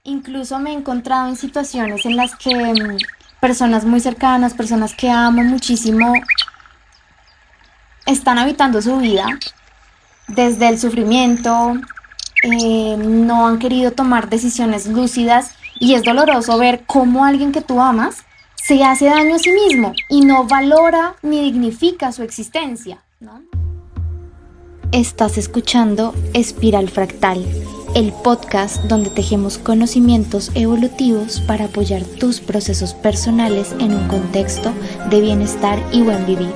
Incluso me he encontrado en situaciones en las que personas muy cercanas, personas que amo muchísimo, están habitando su vida desde el sufrimiento, no han querido tomar decisiones lúcidas y es doloroso ver cómo alguien que tú amas se hace daño a sí mismo y no valora ni dignifica su existencia, ¿no? Estás escuchando Espiral Fractal, el podcast donde tejemos conocimientos evolutivos para apoyar tus procesos personales en un contexto de bienestar y buen vivir.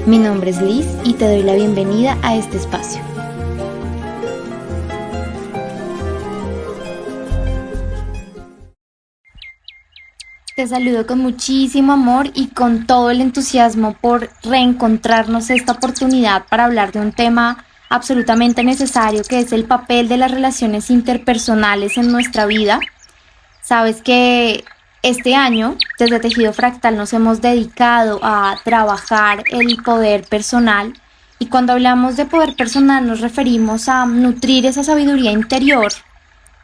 Mi nombre es Liz y te doy la bienvenida a este espacio. Te saludo con muchísimo amor y con todo el entusiasmo por reencontrarnos esta oportunidad para hablar de un tema absolutamente necesario, que es el papel de las relaciones interpersonales en nuestra vida. Sabes que este año, desde Tejido Fractal, nos hemos dedicado a trabajar el poder personal, y cuando hablamos de poder personal nos referimos a nutrir esa sabiduría interior,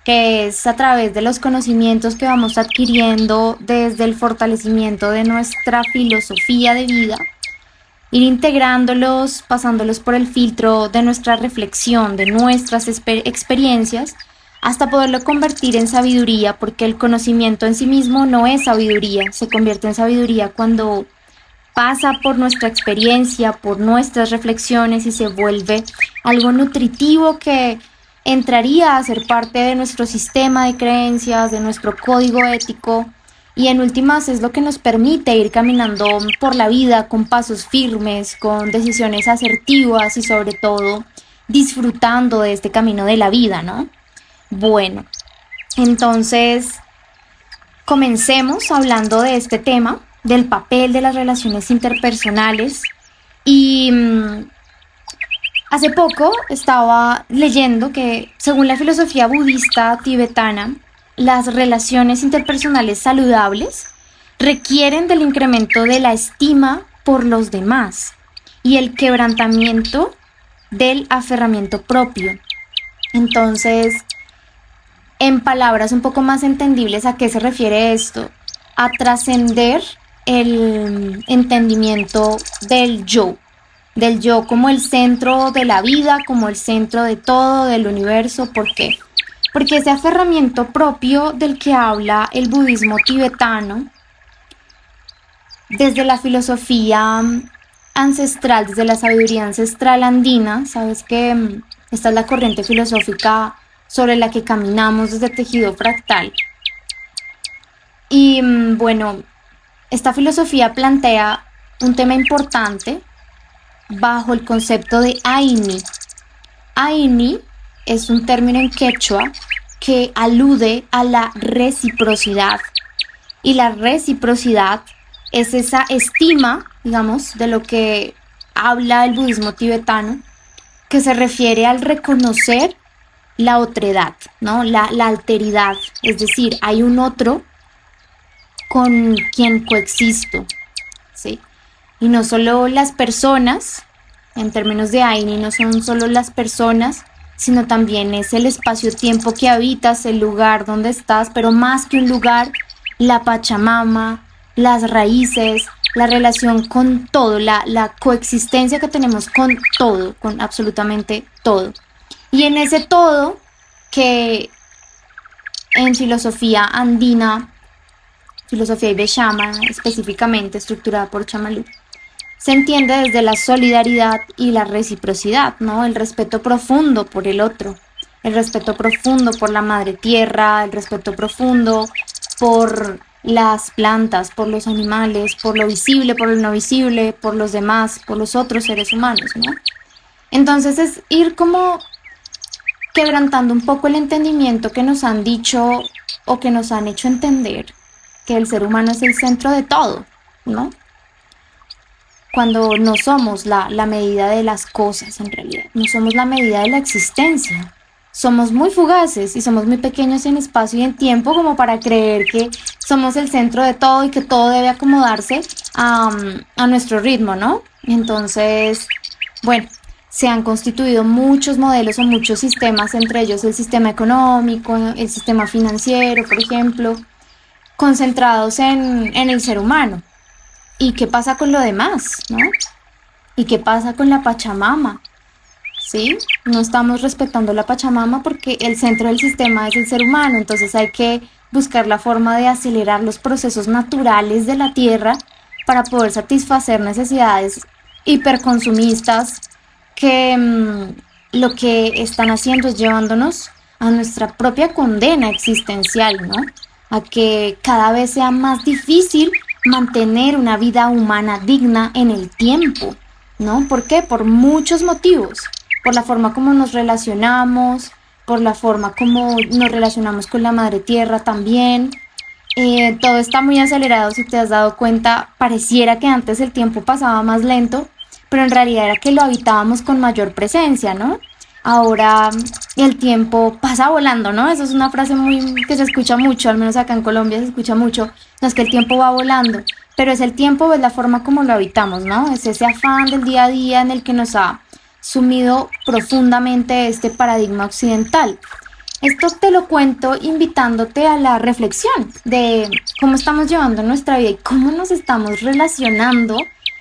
que es a través de los conocimientos que vamos adquiriendo desde el fortalecimiento de nuestra filosofía de vida, ir integrándolos, pasándolos por el filtro de nuestra reflexión, de nuestras experiencias, hasta poderlo convertir en sabiduría, porque el conocimiento en sí mismo no es sabiduría, se convierte en sabiduría cuando pasa por nuestra experiencia, por nuestras reflexiones y se vuelve algo nutritivo que entraría a ser parte de nuestro sistema de creencias, de nuestro código ético, y en últimas es lo que nos permite ir caminando por la vida con pasos firmes, con decisiones asertivas y sobre todo disfrutando de este camino de la vida, ¿no? Bueno, entonces comencemos hablando de este tema, del papel de las relaciones interpersonales. Y hace poco estaba leyendo que, según la filosofía budista tibetana, las relaciones interpersonales saludables requieren del incremento de la estima por los demás y el quebrantamiento del aferramiento propio. Entonces, en palabras un poco más entendibles, ¿a qué se refiere esto? A trascender el entendimiento del yo como el centro de la vida, como el centro de todo, del universo. ¿Por qué? Porque ese aferramiento propio del que habla el budismo tibetano, desde la filosofía ancestral, desde la sabiduría ancestral andina, sabes que esta es la corriente filosófica sobre la que caminamos desde Tejido Fractal. Y bueno, esta filosofía plantea un tema importante bajo el concepto de Aini. Aini es un término en quechua que alude a la reciprocidad. Y la reciprocidad es esa estima, digamos, de lo que habla el budismo tibetano, que se refiere al reconocer la otredad, ¿no? La alteridad. Es decir, hay un otro con quien coexisto, ¿sí? Y no solo las personas, en términos de Aini, no son solo las personas, sino también es el espacio-tiempo que habitas, el lugar donde estás, pero más que un lugar, la Pachamama, las raíces, la relación con todo, la coexistencia que tenemos con todo, con absolutamente todo. Y en ese todo, que en filosofía andina, filosofía Ibeshama, específicamente estructurada por Chamalú, se entiende desde la solidaridad y la reciprocidad, ¿no? El respeto profundo por el otro, el respeto profundo por la madre tierra, el respeto profundo por las plantas, por los animales, por lo visible, por lo no visible, por los demás, por los otros seres humanos, ¿no? Entonces es ir como quebrantando un poco el entendimiento que nos han dicho o que nos han hecho entender que el ser humano es el centro de todo, ¿no? Cuando no somos la medida de las cosas, en realidad, no somos la medida de la existencia. Somos muy fugaces y somos muy pequeños en espacio y en tiempo como para creer que somos el centro de todo y que todo debe acomodarse a nuestro ritmo, ¿no? Entonces, bueno, se han constituido muchos modelos o muchos sistemas, entre ellos el sistema económico, el sistema financiero, por ejemplo, concentrados en el ser humano. ¿Y qué pasa con lo demás, no? ¿Y qué pasa con la Pachamama? ¿Sí? No estamos respetando la Pachamama porque el centro del sistema es el ser humano, entonces hay que buscar la forma de acelerar los procesos naturales de la tierra para poder satisfacer necesidades hiperconsumistas que lo que están haciendo es llevándonos a nuestra propia condena existencial, ¿no? A que cada vez sea más difícil mantener una vida humana digna en el tiempo, ¿no? ¿Por qué? Por muchos motivos, por la forma como nos relacionamos, por la forma como nos relacionamos con la madre tierra también. Todo está muy acelerado, si te has dado cuenta, pareciera que antes el tiempo pasaba más lento, pero en realidad era que lo habitábamos con mayor presencia, ¿no? Ahora el tiempo pasa volando, ¿no? Eso es una frase muy que se escucha mucho, al menos acá en Colombia se escucha mucho, no es que el tiempo va volando, pero es el tiempo, es la forma como lo habitamos, ¿no? Es ese afán del día a día en el que nos ha sumido profundamente este paradigma occidental. Esto te lo cuento invitándote a la reflexión de cómo estamos llevando nuestra vida y cómo nos estamos relacionando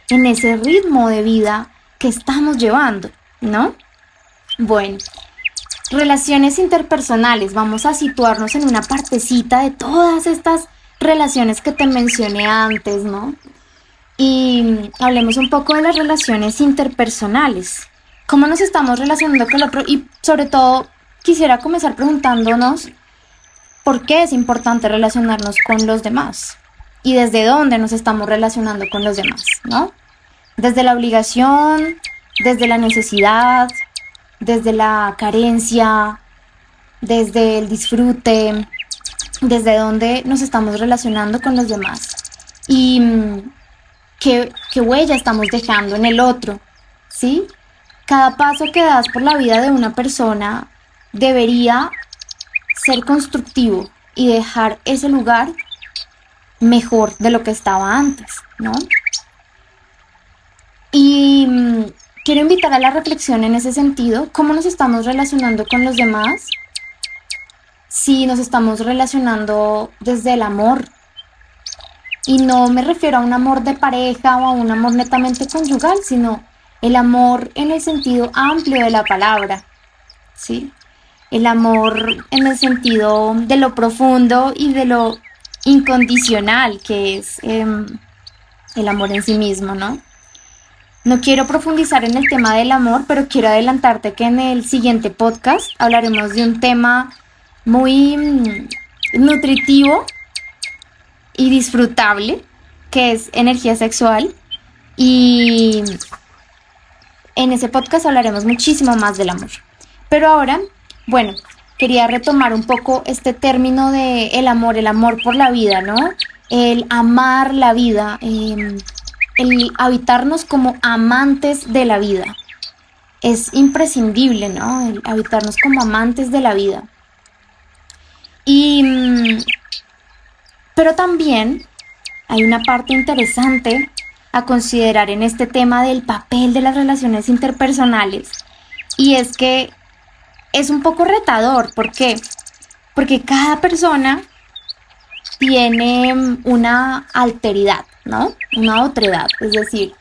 en ese ritmo de vida que estamos llevando, ¿no? Bueno, relaciones interpersonales, vamos a situarnos en una partecita de todas estas relaciones que te mencioné antes, ¿no? Y hablemos un poco de las relaciones interpersonales. ¿Cómo nos estamos relacionando con el otro? Y sobre todo, quisiera comenzar preguntándonos por qué es importante relacionarnos con los demás y desde dónde nos estamos relacionando con los demás, ¿no? Desde la obligación, desde la necesidad, desde la carencia, desde el disfrute, desde dónde nos estamos relacionando con los demás y qué huella estamos dejando en el otro, ¿sí? Cada paso que das por la vida de una persona debería ser constructivo y dejar ese lugar mejor de lo que estaba antes, ¿no? Y quiero invitar a la reflexión en ese sentido, cómo nos estamos relacionando con los demás, si nos estamos relacionando desde el amor, y no me refiero a un amor de pareja o a un amor netamente conyugal, sino el amor en el sentido amplio de la palabra, ¿sí? El amor en el sentido de lo profundo y de lo incondicional que es el amor en sí mismo, ¿no? No quiero profundizar en el tema del amor, pero quiero adelantarte que en el siguiente podcast hablaremos de un tema muy nutritivo y disfrutable, que es energía sexual. Y en ese podcast hablaremos muchísimo más del amor. Pero ahora, bueno, quería retomar un poco este término de el amor por la vida, ¿no? El amar la vida, el habitarnos como amantes de la vida. Es imprescindible, ¿no? El habitarnos como amantes de la vida. Pero también hay una parte interesante a considerar en este tema del papel de las relaciones interpersonales. Y es que es un poco retador. ¿Por qué? Porque cada persona tiene una alteridad, ¿no? Una otredad. Es decir,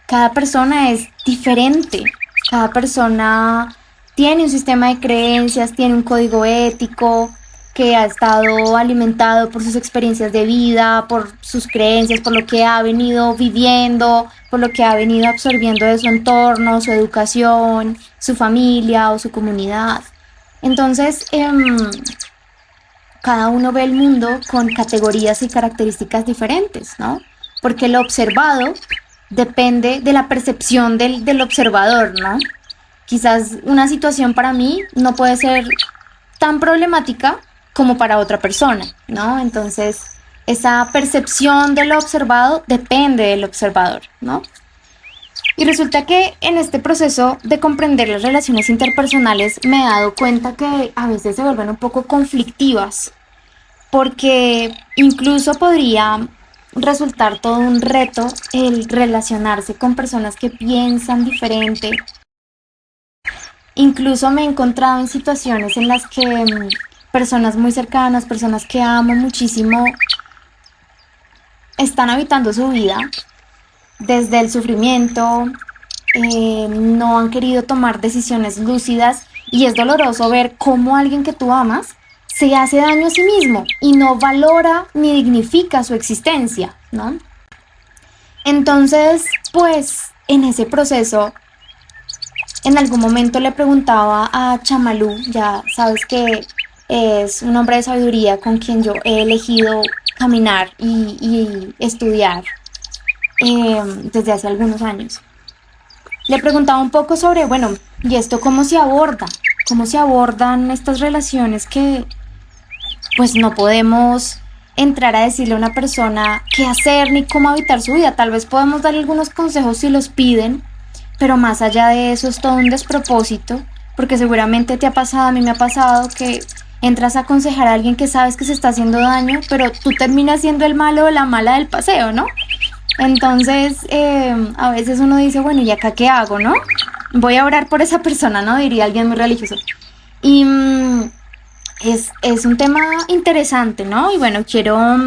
cada persona es diferente. Cada persona tiene un sistema de creencias, tiene un código ético que ha estado alimentado por sus experiencias de vida, por sus creencias, por lo que ha venido viviendo, por lo que ha venido absorbiendo de su entorno, su educación, su familia o su comunidad. Entonces, cada uno ve el mundo con categorías y características diferentes, ¿no? Porque lo observado depende de la percepción del observador, ¿no? Quizás una situación para mí no puede ser tan problemática como para otra persona, ¿no? Entonces, esa percepción de lo observado depende del observador, ¿no? Y resulta que en este proceso de comprender las relaciones interpersonales me he dado cuenta que a veces se vuelven un poco conflictivas, porque incluso podría resultar todo un reto el relacionarse con personas que piensan diferente, Incluso me he encontrado en situaciones en las que personas muy cercanas, personas que amo muchísimo, están habitando su vida desde el sufrimiento, no han querido tomar decisiones lúcidas y es doloroso ver cómo alguien que tú amas se hace daño a sí mismo y no valora ni dignifica su existencia, ¿no? Entonces, pues en ese proceso, en algún momento le preguntaba a Chamalú, ya sabes que es un hombre de sabiduría con quien yo he elegido caminar y estudiar desde hace algunos años. Le preguntaba un poco sobre, bueno, ¿y esto cómo se aborda? ¿Cómo se abordan estas relaciones que pues no podemos entrar a decirle a una persona qué hacer ni cómo habitar su vida? Tal vez podemos darle algunos consejos si los piden, pero más allá de eso es todo un despropósito, porque seguramente te ha pasado, a mí me ha pasado que entras a aconsejar a alguien que sabes que se está haciendo daño, pero tú terminas siendo el malo o la mala del paseo, ¿no? Entonces, a veces uno dice, bueno, ¿y acá qué hago, no? Voy a orar por esa persona, ¿no? Diría alguien muy religioso. Y es un tema interesante, ¿no? Y bueno, quiero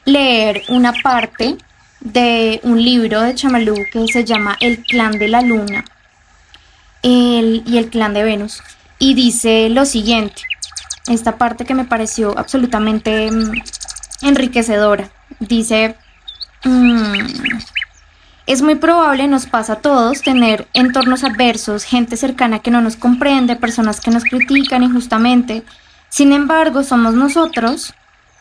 leer una parte de un libro de Chamalú que se llama El clan de la luna y el clan de Venus. Y dice lo siguiente, esta parte que me pareció absolutamente enriquecedora. Dice... Es muy probable, nos pasa a todos, tener entornos adversos, gente cercana que no nos comprende, personas que nos critican injustamente. Sin embargo, somos nosotros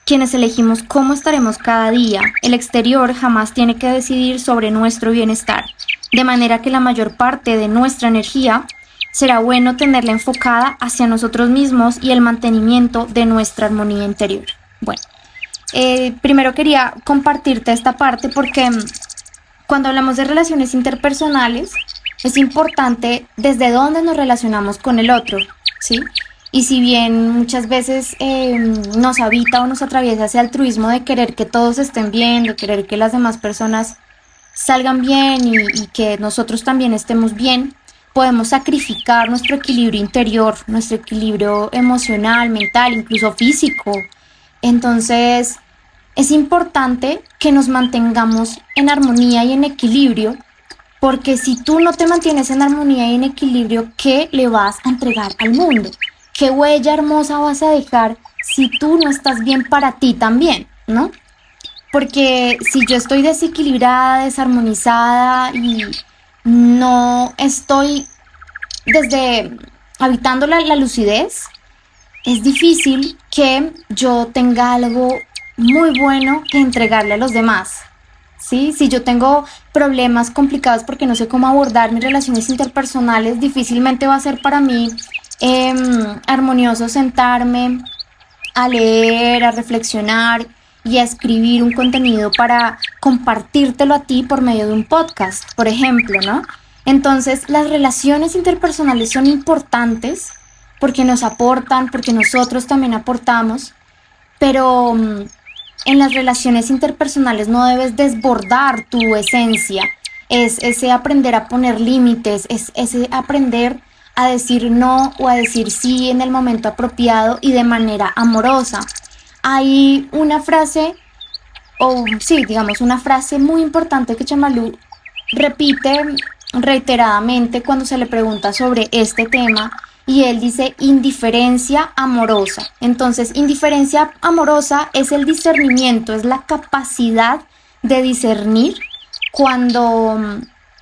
quienes elegimos cómo estaremos cada día. El exterior jamás tiene que decidir sobre nuestro bienestar, de manera que la mayor parte de nuestra energía será bueno tenerla enfocada hacia nosotros mismos y el mantenimiento de nuestra armonía interior. Bueno, primero quería compartirte esta parte porque cuando hablamos de relaciones interpersonales, es importante desde dónde nos relacionamos con el otro, ¿sí? Y si bien muchas veces nos habita o nos atraviesa ese altruismo de querer que todos estén bien, de querer que las demás personas salgan bien y que nosotros también estemos bien, podemos sacrificar nuestro equilibrio interior, nuestro equilibrio emocional, mental, incluso físico. Entonces, es importante que nos mantengamos en armonía y en equilibrio, porque si tú no te mantienes en armonía y en equilibrio, ¿qué le vas a entregar al mundo? ¿Qué huella hermosa vas a dejar si tú no estás bien para ti también, ¿no? Porque si yo estoy desequilibrada, desarmonizada y no estoy desde habitando la lucidez, es difícil que yo tenga algo muy bueno que entregarle a los demás, ¿sí? Si yo tengo problemas complicados porque no sé cómo abordar mis relaciones interpersonales, difícilmente va a ser para mí armonioso sentarme a leer, a reflexionar y a escribir un contenido para compartírtelo a ti por medio de un podcast, por ejemplo, ¿no? Entonces, las relaciones interpersonales son importantes porque nos aportan, porque nosotros también aportamos, pero en las relaciones interpersonales no debes desbordar tu esencia. Es ese aprender a poner límites, es ese aprender a decir no o a decir sí en el momento apropiado y de manera amorosa. Hay una frase, o sí, digamos, una frase muy importante que Chamalú repite reiteradamente cuando se le pregunta sobre este tema, y él dice indiferencia amorosa. Entonces, indiferencia amorosa es el discernimiento, es la capacidad de discernir cuando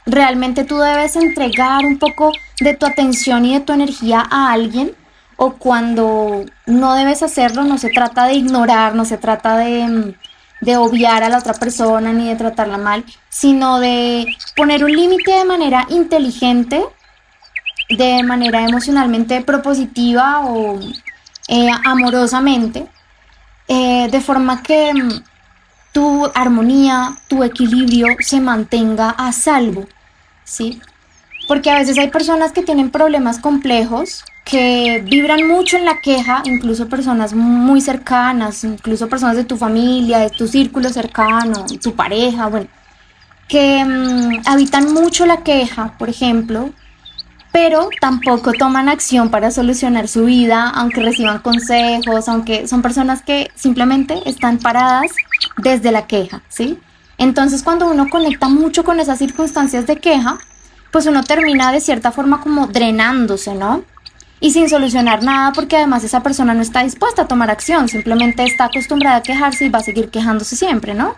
realmente tú debes entregar un poco de tu atención y de tu energía a alguien, o cuando no debes hacerlo. No se trata de ignorar, no se trata de obviar a la otra persona ni de tratarla mal, sino de poner un límite de manera inteligente, de manera emocionalmente propositiva o amorosamente, de forma que tu armonía, tu equilibrio se mantenga a salvo, ¿sí? Porque a veces hay personas que tienen problemas complejos, que vibran mucho en la queja, incluso personas muy cercanas, incluso personas de tu familia, de tu círculo cercano, tu pareja, bueno, que habitan mucho la queja, por ejemplo, pero tampoco toman acción para solucionar su vida, aunque reciban consejos, aunque son personas que simplemente están paradas desde la queja, ¿sí? Entonces, cuando uno conecta mucho con esas circunstancias de queja, pues uno termina de cierta forma como drenándose, ¿no? Y sin solucionar nada, porque además esa persona no está dispuesta a tomar acción, simplemente está acostumbrada a quejarse y va a seguir quejándose siempre, ¿no?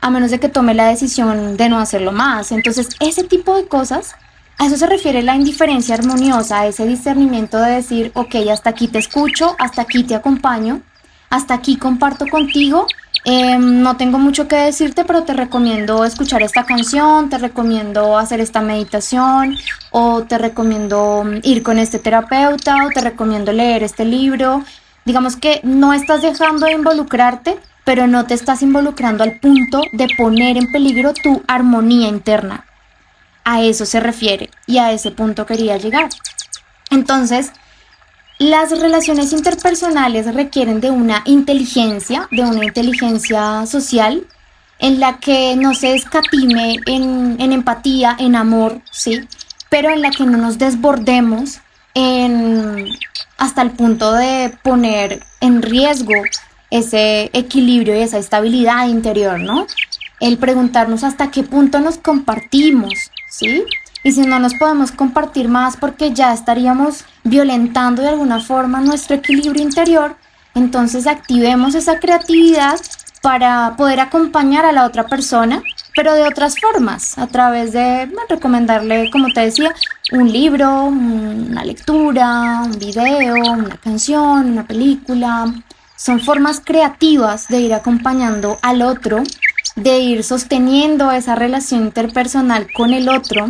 A menos de que tome la decisión de no hacerlo más. Entonces, ese tipo de cosas, a eso se refiere la indiferencia armoniosa, a ese discernimiento de decir, ok, hasta aquí te escucho, hasta aquí te acompaño, hasta aquí comparto contigo. No tengo mucho que decirte, pero te recomiendo escuchar esta canción, te recomiendo hacer esta meditación, o te recomiendo ir con este terapeuta, o te recomiendo leer este libro. Digamos que no estás dejando de involucrarte, pero no te estás involucrando al punto de poner en peligro tu armonía interna. A eso se refiere y a ese punto quería llegar. Entonces, las relaciones interpersonales requieren de una inteligencia social en la que no se escatime en empatía, en amor, ¿sí? Pero en la que no nos desbordemos hasta el punto de poner en riesgo ese equilibrio y esa estabilidad interior, ¿no? El preguntarnos hasta qué punto nos compartimos, ¿sí? Y si no nos podemos compartir más porque ya estaríamos violentando de alguna forma nuestro equilibrio interior, entonces activemos esa creatividad para poder acompañar a la otra persona, pero de otras formas, a través de recomendarle, como te decía, un libro, una lectura, un video, una canción, una película. Son formas creativas de ir acompañando al otro, de ir sosteniendo esa relación interpersonal con el otro,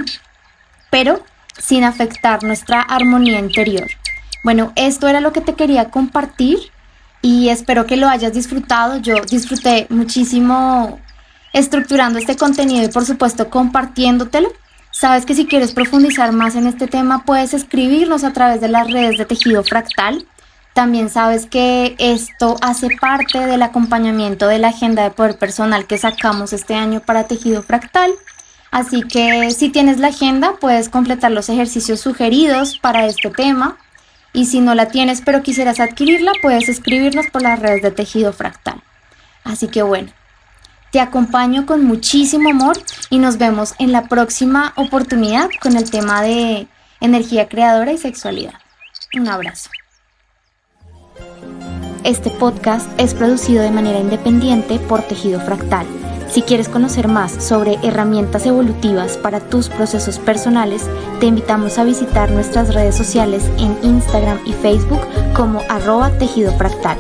pero sin afectar nuestra armonía interior. Bueno, esto era lo que te quería compartir y espero que lo hayas disfrutado. Yo disfruté muchísimo estructurando este contenido y por supuesto compartiéndotelo. Sabes que si quieres profundizar más en este tema puedes escribirnos a través de las redes de Tejido Fractal. También sabes que esto hace parte del acompañamiento de la agenda de poder personal que sacamos este año para Tejido Fractal. Así que si tienes la agenda, puedes completar los ejercicios sugeridos para este tema. Y si no la tienes pero quisieras adquirirla, puedes escribirnos por las redes de Tejido Fractal. Así que bueno, te acompaño con muchísimo amor y nos vemos en la próxima oportunidad con el tema de energía creadora y sexualidad. Un abrazo. Este podcast es producido de manera independiente por Tejido Fractal. Si quieres conocer más sobre herramientas evolutivas para tus procesos personales, te invitamos a visitar nuestras redes sociales en Instagram y Facebook como @tejidofractal.